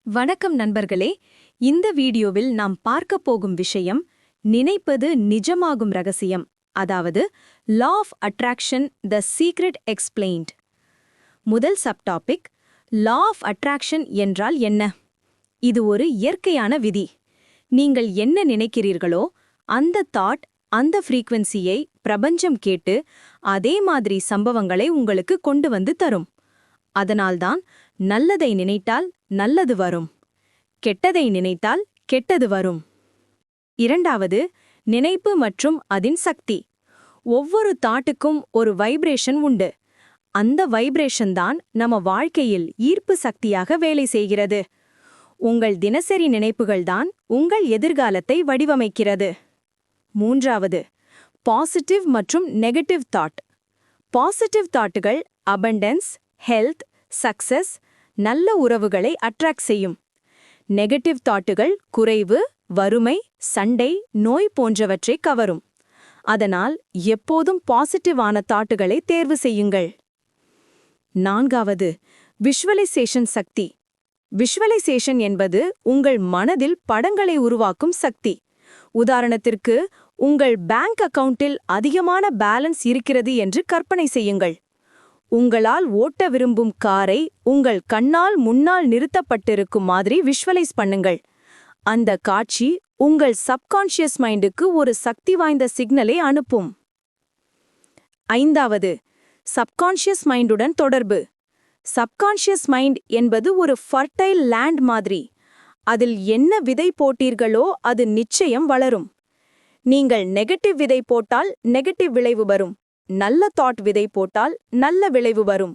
வணக்கம் நண்பர்களே. இந்த வீடியோவில் நாம் பார்க்க போகும் விஷயம் நினைப்பது நிஜமாகும் ரகசியம், அதாவது law of attraction the secret explained. முதல் சப்டாபிக், லா ஆஃப் அட்ராக்ஷன் என்றால் என்ன? இது ஒரு இயற்கையான விதி. நீங்கள் என்ன நினைக்கிறீர்களோ அந்த தாட், அந்த ஃப்ரீக்வன்சியை பிரபஞ்சம் கேட்டு அதே மாதிரி சம்பவங்களை உங்களுக்கு கொண்டு வந்து தரும். அதனால்தான் நல்லதை நினைத்தால் நல்லது வரும், கெட்டதை நினைத்தால் கெட்டது வரும். இரண்டாவது, நினைப்பு மற்றும் அதன் சக்தி. ஒவ்வொரு தாட்டுக்கும் ஒரு வைப்ரேஷன் உண்டு. அந்த வைப்ரேஷன் தான் நம்ம வாழ்க்கையில் ஈர்ப்பு சக்தியாக வேலை செய்கிறது. உங்கள் தினசரி நினைப்புகள்தான் உங்கள் எதிர்காலத்தை வடிவமைக்கிறது. மூன்றாவது, பாசிட்டிவ் மற்றும் நெகட்டிவ் தாட். பாசிட்டிவ் தாட்டுகள் அபண்டன்ஸ், ஹெல்த், சக்சஸ், நல்ல உறவுகளை அட்ராக்ட் செய்யும். நெகட்டிவ் தாட்டுகள் குறைவு, வறுமை, சண்டை, நோய் போன்றவற்றை கவரும். அதனால் எப்போதும் பாசிட்டிவான தாட்டுகளை தேர்வு செய்யுங்கள். நான்காவது, விஷுவலைசேஷன் சக்தி. விஷுவலைசேஷன் என்பது உங்கள் மனதில் படங்களை உருவாக்கும் சக்தி. உதாரணத்திற்கு, உங்கள் பேங்க் அக்கவுண்டில் அதிகமான பேலன்ஸ் இருக்கிறது என்று கற்பனை செய்யுங்கள். உங்களால் ஓட்ட விரும்பும் காரை உங்கள் கண்ணால் முன்னால் நிறுத்தப்பட்டிருக்கும் மாதிரி விஷுவலைஸ் பண்ணுங்கள். அந்த காட்சி உங்கள் சப்கான்ஷியஸ் மைண்டுக்கு ஒரு சக்தி வாய்ந்த சிக்னலை அனுப்பும். ஐந்தாவது, சப்கான்ஷியஸ் மைண்டுடன் தொடர்பு. சப்கான்ஷியஸ் மைண்ட் என்பது ஒரு ஃபர்டைல் லேண்ட் மாதிரி. அதில் என்ன விதை போட்டீர்களோ அது நிச்சயம் வளரும். நீங்கள் நெகட்டிவ் விதை போட்டால் நெகட்டிவ் விளைவு வரும், நல்ல தாட் விதை போட்டால் நல்ல விளைவு வரும்.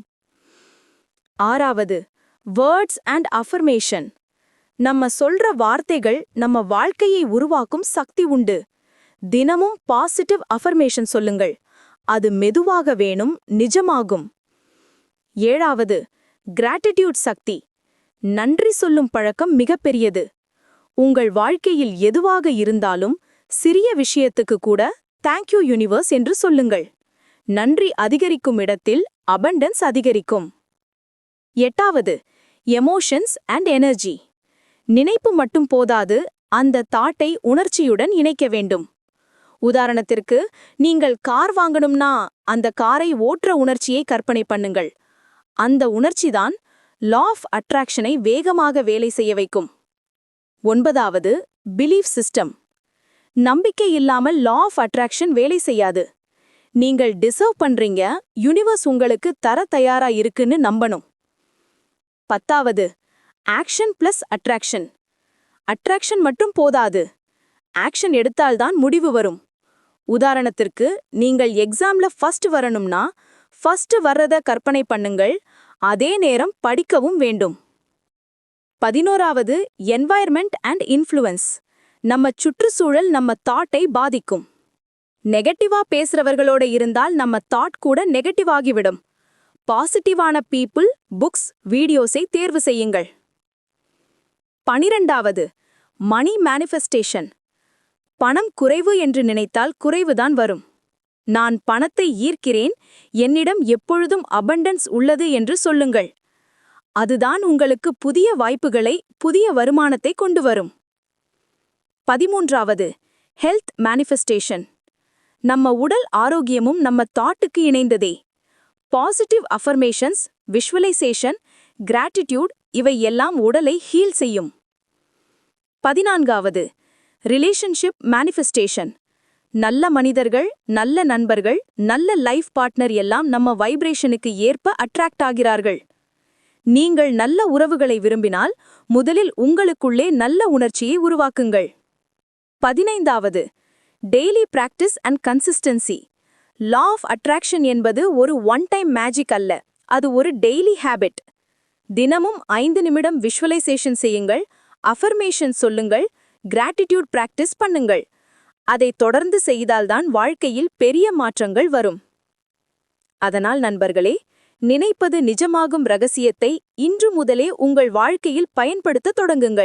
ஆறாவது, வேர்ட்ஸ் அண்ட் அஃபர்மேஷன். நம்ம சொல்ற வார்த்தைகள் நம்ம வாழ்க்கையை உருவாக்கும் சக்தி உண்டு. தினமும் பாசிட்டிவ் அஃபர்மேஷன் சொல்லுங்கள். அது மெதுவாக வேணும், நிஜமாகும். ஏழாவது, கிராட்டிடியூட் சக்தி. நன்றி சொல்லும் பழக்கம் மிகப்பெரியது. உங்கள் வாழ்க்கையில் எதுவாக இருந்தாலும் சிறிய விஷயத்துக்கு கூட தேங்க்யூ யூனிவர்ஸ் என்று சொல்லுங்கள். நன்றி அதிகரிக்கும் இடத்தில் அபண்டன்ஸ் அதிகரிக்கும். எட்டாவது, எமோஷன்ஸ் அண்ட் எனர்ஜி. நினைப்பு மட்டும் போதாது, அந்த தாட்டை உணர்ச்சியுடன் இணைக்க வேண்டும். உதாரணத்திற்கு, நீங்கள் கார் வாங்கணும்னா அந்த காரை ஓட்டுற உணர்ச்சியை கற்பனை பண்ணுங்கள். அந்த உணர்ச்சிதான் லா ஆஃப் அட்ராக்ஷனை வேகமாக வேலை செய்ய வைக்கும். ஒன்பதாவது, பிலீஃப் சிஸ்டம். நம்பிக்கை இல்லாமல் லா ஆஃப் அட்ராக்ஷன் வேலை செய்யாது. நீங்கள் டிசர்வ் பண்றீங்க, யூனிவர்ஸ் உங்களுக்கு தர தயாரா இருக்குன்னு நம்பணும். பத்தாவது, ஆக்ஷன் பிளஸ் அட்ராக்ஷன். அட்ராக்ஷன் மட்டும் போதாது, ஆக்ஷன் எடுத்தால்தான் முடிவு வரும். உதாரணத்திற்கு, நீங்கள் எக்ஸாம்ல ஃபர்ஸ்ட் வரணும்னா ஃபர்ஸ்ட் வர்றத கற்பனை பண்ணுங்கள், அதே நேரம் படிக்கவும் வேண்டும். 11வது, என்வாயர்மெண்ட் அண்ட் இன்ஃப்ளூயன்ஸ். நம்ம சுற்றுச்சூழல் நம்ம தாட்டை பாதிக்கும். நெகட்டிவா பேசுறவர்களோட இருந்தால் நம்ம தாட் கூட நெகட்டிவாகிவிடும். பாசிட்டிவான பீப்புள், புக்ஸ், வீடியோஸை தேர்வு செய்யுங்கள். 12வது, மணி மேனிஃபெஸ்டேஷன். பணம் குறைவு என்று நினைத்தால் குறைவுதான் வரும். நான் பணத்தை ஈர்க்கிறேன், என்னிடம் எப்பொழுதும் அபண்டன்ஸ் உள்ளது என்று சொல்லுங்கள். அதுதான் உங்களுக்கு புதிய வாய்ப்புகளை, புதிய வருமானத்தை கொண்டு வரும். 13வது, ஹெல்த் மேனிஃபெஸ்டேஷன். நம்ம உடல் ஆரோக்கியமும் நம்ம தாட்டுக்கு இணைந்ததே. பாசிட்டிவ் அஃபர்மேஷன்ஸ், விஷுவலைசேஷன், கிராட்டிடியூட் இவை எல்லாம் உடலை ஹீல் செய்யும். 14வது, ரிலேஷன்ஷிப் மேனிஃபெஸ்டேஷன். நல்ல மனிதர்கள், நல்ல நண்பர்கள், நல்ல லைஃப் பார்ட்னர் எல்லாம் நம்ம வைப்ரேஷனுக்கு ஏற்ப அட்ராக்ட் ஆகிறார்கள். நீங்கள் நல்ல உறவுகளை விரும்பினால் முதலில் உங்களுக்குள்ளே நல்ல உணர்ச்சியை உருவாக்குங்கள். 15வது, daily practice and consistency. Law of attraction என்பது ஒரு ஒன் டைம் மேஜிக் அல்ல, அது ஒரு டெய்லி ஹேபிட். தினமும் 5 நிமிடம் விஷுவலைசேஷன் செய்யுங்கள், அஃபர்மேஷன் சொல்லுங்கள், கிராட்டிடியூட் பிராக்டிஸ் பண்ணுங்கள். அதை தொடர்ந்து செய்தால்தான் வாழ்க்கையில் பெரிய மாற்றங்கள் வரும். அதனால் நண்பர்களே, நினைப்பது நிஜமாகும் ரகசியத்தை இன்று முதலே உங்கள் வாழ்க்கையில் பயன்படுத்த தொடங்குங்கள்.